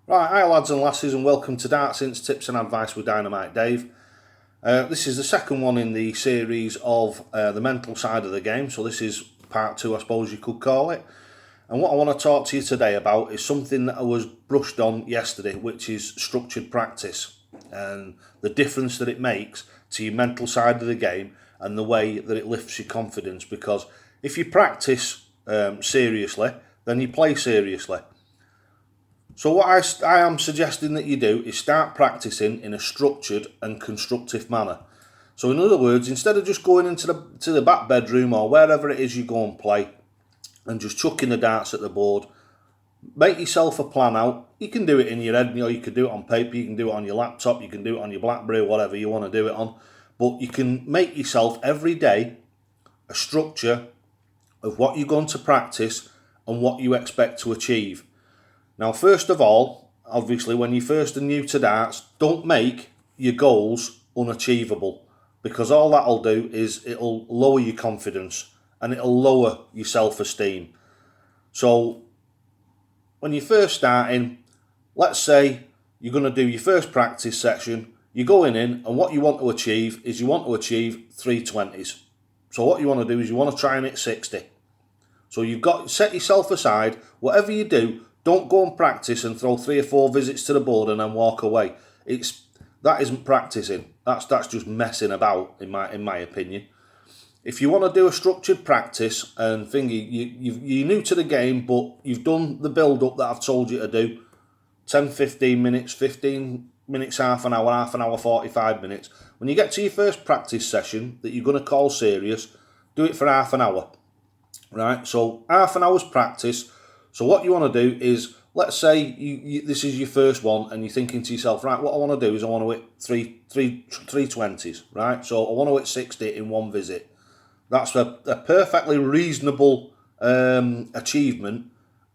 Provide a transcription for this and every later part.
Right, hi lads and lasses, and welcome to Darts Tips and Advice with Dynamite Dave. This is the second one in the series of the mental side of the game, so this is part two, I suppose you could call it. And what I want to talk to you today about is something that I was brushed on yesterday, which is structured practice and the difference that it makes to your mental side of the game and the way that it lifts your confidence. Because if you practice seriously, then you play seriously. So what I am suggesting that you do is start practicing in a structured and constructive manner. So in other words, instead of just going into the back bedroom or wherever it is you go and play and just chucking the darts at the board, make yourself a plan out. You can do it in your head, you can do it on paper, you can do it on your laptop, you can do it on your BlackBerry, whatever you want to do it on. But you can make yourself every day a structure of what you're going to practice and what you expect to achieve. Now, first of all, obviously, when you first are new to darts, don't make your goals unachievable, because all that'll do is it'll lower your confidence and it'll lower your self-esteem. So when you're first starting, let's say you're going to do your first practice session, you're going in and what you want to achieve is you want to achieve 320s. So what you want to do is you want to try and hit 60. So you've got set yourself aside, whatever you do, don't go and practice and throw 3 or 4 visits to the board and then walk away. That isn't practicing. That's just messing about, in my opinion. If you want to do a structured practice and you're new to the game, but you've done the build-up that I've told you to do, 10, 15 minutes, 15 minutes, half an hour, 45 minutes. When you get to your first practice session that you're going to call serious, do it for half an hour. Right, so half an hour's practice. So what you want to do is, let's say this is your first one and you're thinking to yourself, right, what I want to do is I want to hit 320s, right? So I want to hit 60 in one visit. That's a perfectly reasonable achievement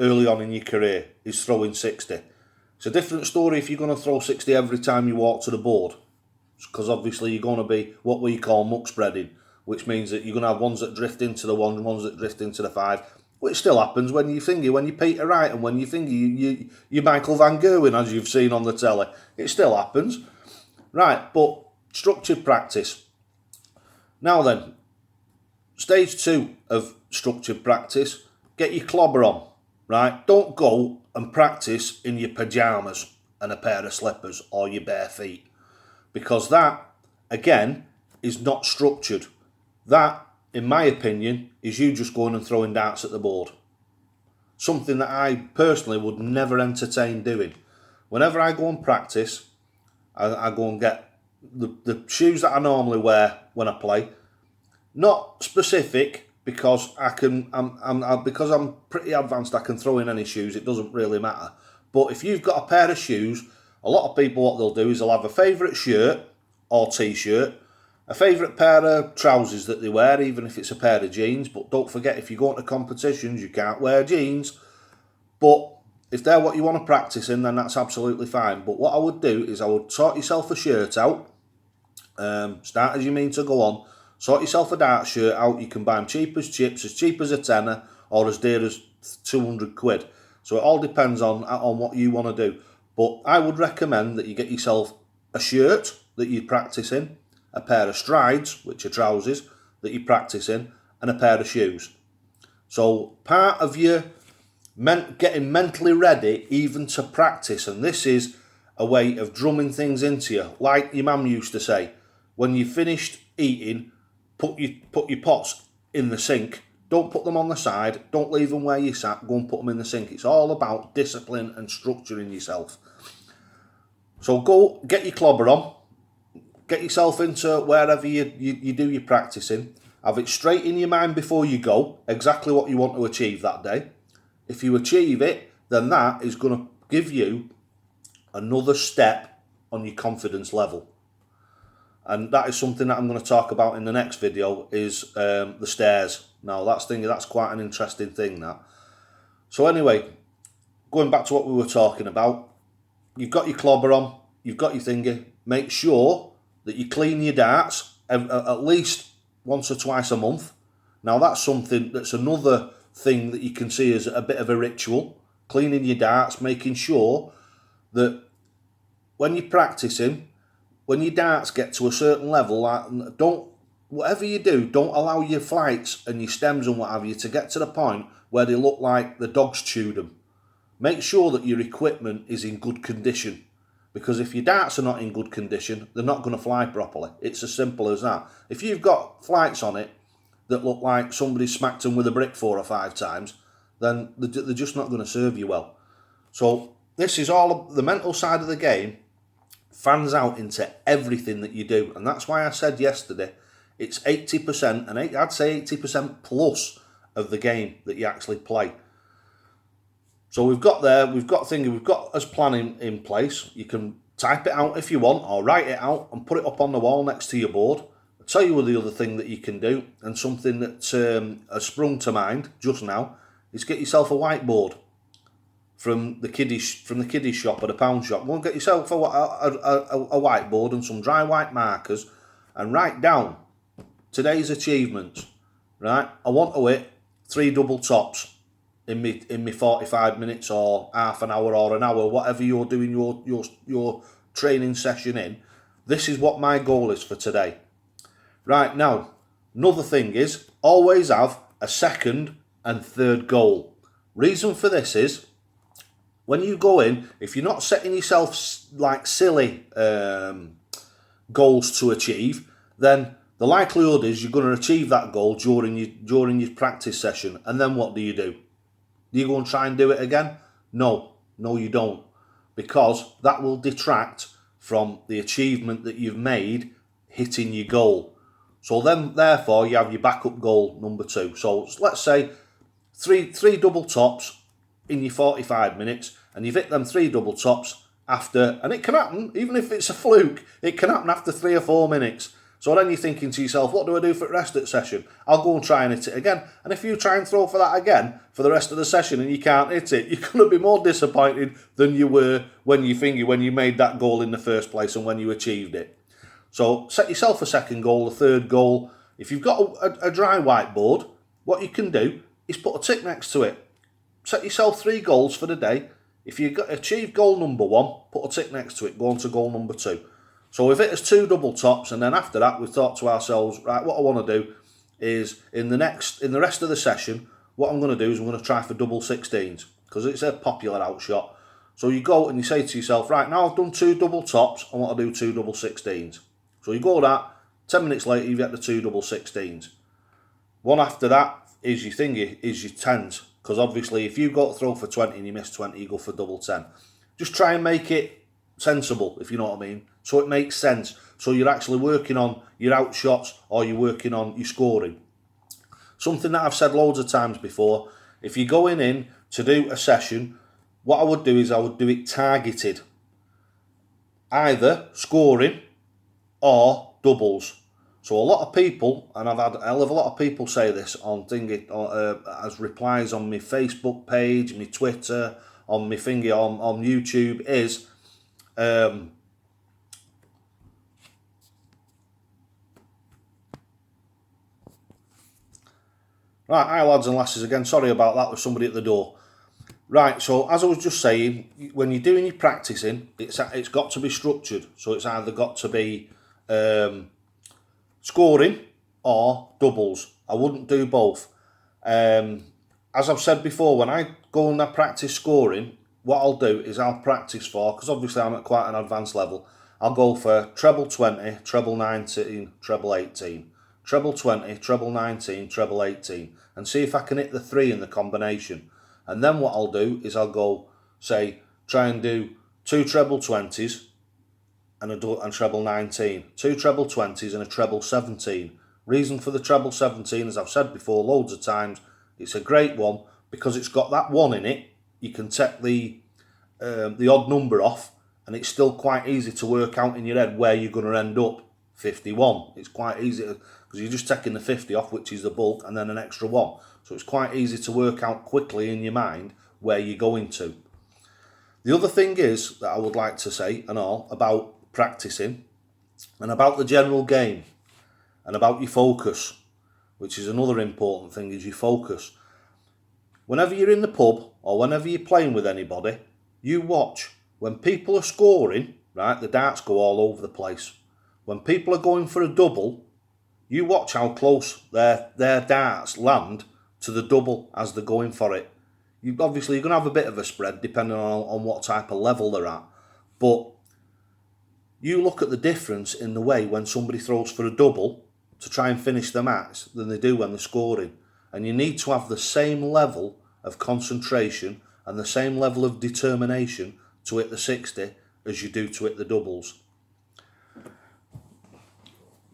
early on in your career, is throwing 60. It's a different story if you're going to throw 60 every time you walk to the board, because obviously you're going to be what we call muck spreading, which means that you're going to have ones that drift into the 1, ones that drift into the 5, which still happens when you Peter Wright and when you Michael Van Gerwen, as you've seen on the telly. It still happens. Right, but structured practice. Now then, stage 2 of structured practice, get your clobber on, right? Don't go and practice in your pyjamas and a pair of slippers or your bare feet, because that, again, is not structured. That, in my opinion, is you just going and throwing darts at the board. Something that I personally would never entertain doing. Whenever I go and practice, I go and get the shoes that I normally wear when I play. Not specific, because because I'm pretty advanced, I can throw in any shoes. It doesn't really matter. But if you've got a pair of shoes, a lot of people, what they'll do is they'll have a favourite shirt or t-shirt, a favourite pair of trousers that they wear, even if it's a pair of jeans. But don't forget, if you go into competitions, you can't wear jeans. But if they're what you want to practice in, then that's absolutely fine. But what I would do is I would sort yourself a shirt out. Start as you mean to go on. Sort yourself a dart shirt out. You can buy them cheap as chips, as cheap as a tenner, or as dear as 200 quid. So it all depends on what you want to do. But I would recommend that you get yourself a shirt that you practice in, a pair of strides, which are trousers, that you practice in, and a pair of shoes. So part of your getting mentally ready even to practice, and this is a way of drumming things into you, like your mum used to say, when you finished eating, put your pots in the sink. Don't put them on the side, don't leave them where you sat, go and put them in the sink. It's all about discipline and structuring yourself. So go get your clobber on, get yourself into wherever you do your practicing. Have it straight in your mind before you go, exactly what you want to achieve that day. If you achieve it, then that is going to give you another step on your confidence level. And that is something that I'm going to talk about in the next video, is the stairs. Now that's quite an interesting thing, that. So anyway, going back to what we were talking about, you've got your clobber on, you've got your thingy. Make sure that you clean your darts at least once or twice a month. Now that's another thing that you can see as a bit of a ritual. Cleaning your darts, making sure that when you're practicing, when your darts get to a certain level, whatever you do, don't allow your flights and your stems and what have you to get to the point where they look like the dog's chewed them. Make sure that your equipment is in good condition, because if your darts are not in good condition, they're not going to fly properly. It's as simple as that. If you've got flights on it that look like somebody smacked them with a brick 4 or 5 times, then they're just not going to serve you well. So this is all the mental side of the game, fans out into everything that you do. And that's why I said yesterday, it's 80%, and I'd say 80% plus of the game that you actually play. So we've got us planning in place. You can type it out if you want, or write it out and put it up on the wall next to your board. I'll tell you the other thing that you can do, and something that has sprung to mind just now, is get yourself a whiteboard from the kiddies shop or the pound shop. Go and get yourself a whiteboard and some dry white markers, and write down today's achievements. Right, I want to hit 3 double tops in me 45 minutes or half an hour or an hour, whatever you're doing your training session in. This is what my goal is for today. Right, now, another thing is always have a second and third goal. Reason for this is, when you go in, if you're not setting yourself like silly goals to achieve, then the likelihood is you're going to achieve that goal during your practice session. And then what do? Do you go and try and do it again? No, you don't, because that will detract from the achievement that you've made hitting your goal. So then, therefore, you have your backup goal number 2. So let's say three double tops in your 45 minutes, and you've hit them 3 double tops after, and it can happen, even if it's a fluke, it can happen after 3 or 4 minutes. So then you're thinking to yourself, what do I do for the rest of the session? I'll go and try and hit it again. And if you try and throw for that again for the rest of the session and you can't hit it, you're going to be more disappointed than you were when you made that goal in the first place and when you achieved it. So set yourself a second goal, a third goal. If you've got a dry whiteboard, what you can do is put a tick next to it. Set yourself 3 goals for the day. If you achieved goal number 1, put a tick next to it, go on to goal number 2. So if it is 2 double tops, and then after that we thought to ourselves, right, what I want to do is in the rest of the session, what I'm going to do is I'm going to try for double 16s, because it's a popular outshot. So you go and you say to yourself, right, now I've done 2 double tops, I want to do 2 double 16s. So you go that, 10 minutes later you get the 2 double 16s. One after that is your thingy, is your 10s, because obviously if you go to throw for 20 and you miss 20, you go for double 10. Just try and make it sensible, if you know what I mean, so it makes sense. So you're actually working on your outshots, or you're working on your scoring. Something that I've said loads of times before, if you're going in to do a session, what I would do is I would do it targeted, either scoring or doubles. So a lot of people, and I've had a hell of a lot of people say this on thingy, as replies on my Facebook page, my Twitter, on my thingy on YouTube, is right, hi lads and lasses again, sorry about that, there's somebody at the door. Right, so as I was just saying, when you're doing your practicing, it's got to be structured. So it's either got to be scoring or doubles. I wouldn't do both. As I've said before, when I go and I practice scoring, what I'll do is I'll practice for, because obviously I'm at quite an advanced level, I'll go for treble 20, treble 19, treble 18. Treble 20, treble 19, treble 18, and see if I can hit the 3 in the combination. And then what I'll do is I'll go, say, try and do 2 treble 20s and treble 19, 2 treble 20s and a treble 17. Reason for the treble 17, as I've said before loads of times, it's a great one because it's got that 1 in it. You can take the odd number off, and it's still quite easy to work out in your head where you're going to end up. 51. It's quite easy because you're just taking the 50 off, which is the bulk, and then an extra 1. So it's quite easy to work out quickly in your mind where you're going to. The other thing is that I would like to say and all about practicing and about the general game and about your focus, which is another important thing, is your focus. Whenever you're in the pub or whenever you're playing with anybody, you watch. When people are scoring, right, the darts go all over the place. When people are going for a double, you watch how close their darts land to the double as they're going for it. Obviously, you're going to have a bit of a spread depending on what type of level they're at. But you look at the difference in the way when somebody throws for a double to try and finish the match than they do when they're scoring. And you need to have the same level of concentration and the same level of determination to hit the 60 as you do to hit the doubles.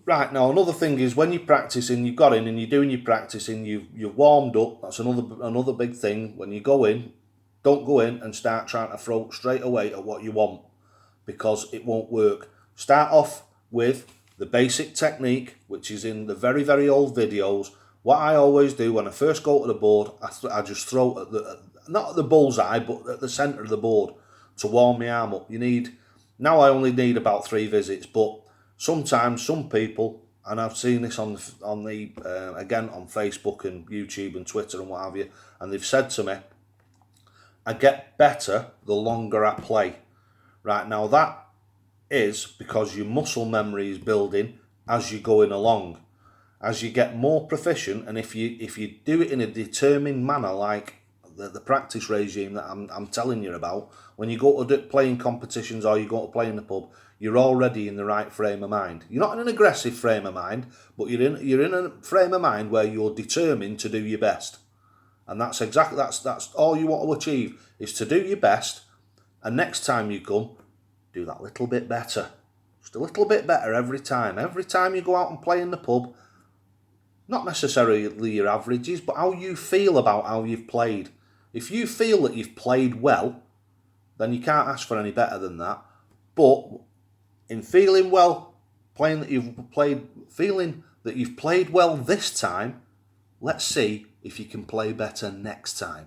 Right, now another thing is when you're practicing, you've got in and you're doing your practicing, you've warmed up. That's another big thing. When you go in, don't go in and start trying to throw straight away at what you want, because it won't work. Start off with the basic technique, which is in the very, very old videos. What I always do when I first go to the board, I just throw at not at the bullseye, but at the centre of the board to warm my arm up. Now I only need about 3 visits, but sometimes some people, and I've seen this on again on Facebook and YouTube and Twitter and what have you, and they've said to me, I get better the longer I play. Right, now that is because your muscle memory is building as you're going along. As you get more proficient, and if you do it in a determined manner, like the practice regime that I'm telling you about, when you go to playing competitions or you go to play in the pub, you're already in the right frame of mind. You're not in an aggressive frame of mind, but you're in a frame of mind where you're determined to do your best. And that's all you want to achieve, is to do your best, and next time you come, do that little bit better. Just a little bit better every time. Every time you go out and play in the pub, not necessarily your averages, but how you feel about how you've played. If you feel that you've played well, then you can't ask for any better than that. But in feeling well, feeling that you've played well this time, let's see if you can play better next time.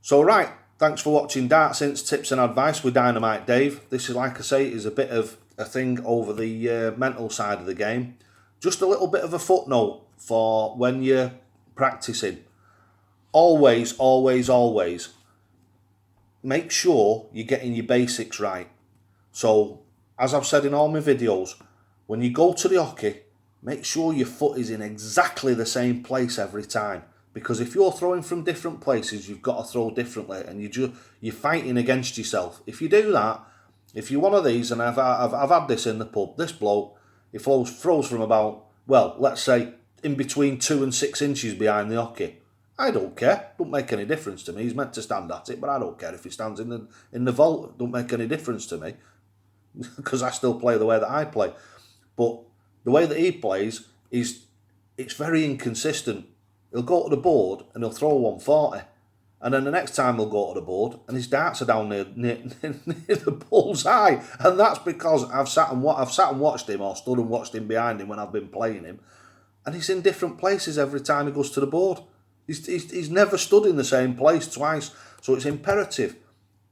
So right, thanks for watching Darts Hints, Tips and Advice with Dynamite Dave. This is, like I say, is a bit of a thing over the mental side of the game. Just a little bit of a footnote for when you're practicing. Always, always, always make sure you're getting your basics right. So, as I've said in all my videos, when you go to the hockey, make sure your foot is in exactly the same place every time. Because if you're throwing from different places, you've got to throw differently, and you're fighting against yourself. If you do that, if you're one of these, and I've had this in the pub, this bloke, he throws from about, well, let's say in between 2 and 6 inches behind the hockey. I don't care. Don't make any difference to me. He's meant to stand at it, but I don't care if he stands in the vault. Don't make any difference to me, because I still play the way that I play. But the way that he plays it's very inconsistent. He'll go to the board and he'll throw 140, and then the next time he'll go to the board and his darts are down near the bullseye, and that's because I've sat and watched him, or stood and watched him behind him when I've been playing him, and he's in different places every time he goes to the board. He's never stood in the same place twice, so it's imperative.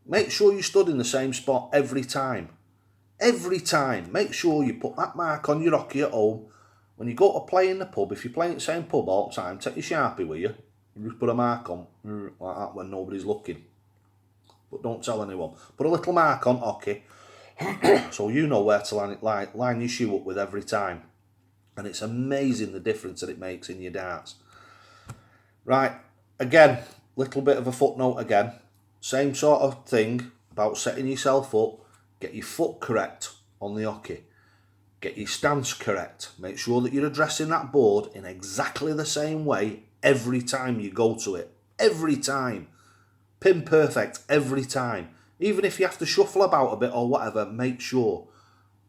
Make sure you stood in the same spot every time. Every time. Make sure you put that mark on your hockey at home. When you go to play in the pub, if you're playing at the same pub all the time, take your Sharpie with you and just put a mark on, like that, when nobody's looking. But don't tell anyone. Put a little mark on hockey so you know where to line your shoe up with every time. And it's amazing the difference that it makes in your darts. Right, again, little bit of a footnote again. Same sort of thing about setting yourself up. Get your foot correct on the hockey. Get your stance correct. Make sure that you're addressing that board in exactly the same way every time you go to it. Every time. Pin perfect every time. Even if you have to shuffle about a bit or whatever, make sure.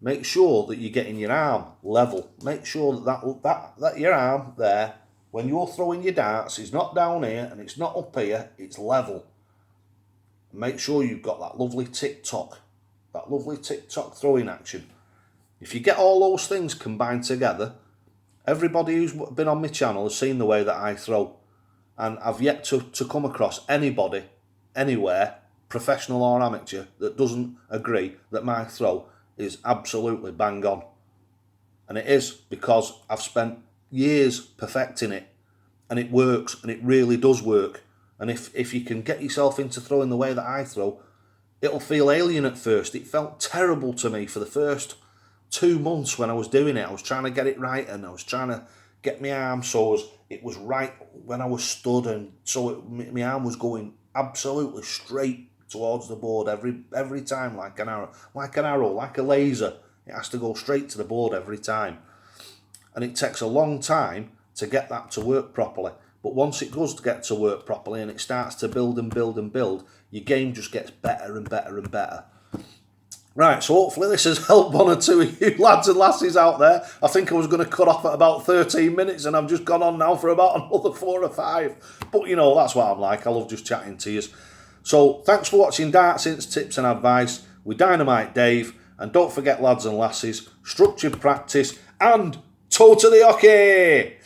Make sure that you're getting your arm level. Make sure that your arm there, when you're throwing your darts, is not down here and it's not up here, it's level. Make sure you've got that lovely tick-tock throwing action. If you get all those things combined together, everybody who's been on my channel has seen the way that I throw. And I've yet to come across anybody, anywhere, professional or amateur, that doesn't agree that my throw is absolutely bang on. And it is, because I've spent years perfecting it, and it works, and it really does work. And if you can get yourself into throwing the way that I throw, it'll feel alien at first. It felt terrible to me for the first 2 months when I was doing it. I was trying to get it right, and I was trying to get my arm so it was right when I was stood, and so my arm was going absolutely straight towards the board every time, like an arrow, like a laser. It has to go straight to the board every time, and it takes a long time to get that to work properly. But once it does get to work properly and it starts to build and build and build, your game just gets better and better and better. Right, so hopefully this has helped one or two of you lads and lasses out there. I think I was going to cut off at about 13 minutes and I've just gone on now for about another 4 or 5. But you know, that's what I'm like. I love just chatting to you. So thanks for watching Darts Hints, Tips and Advice with Dynamite Dave. And don't forget, lads and lasses, structured practice and toe to the hockey!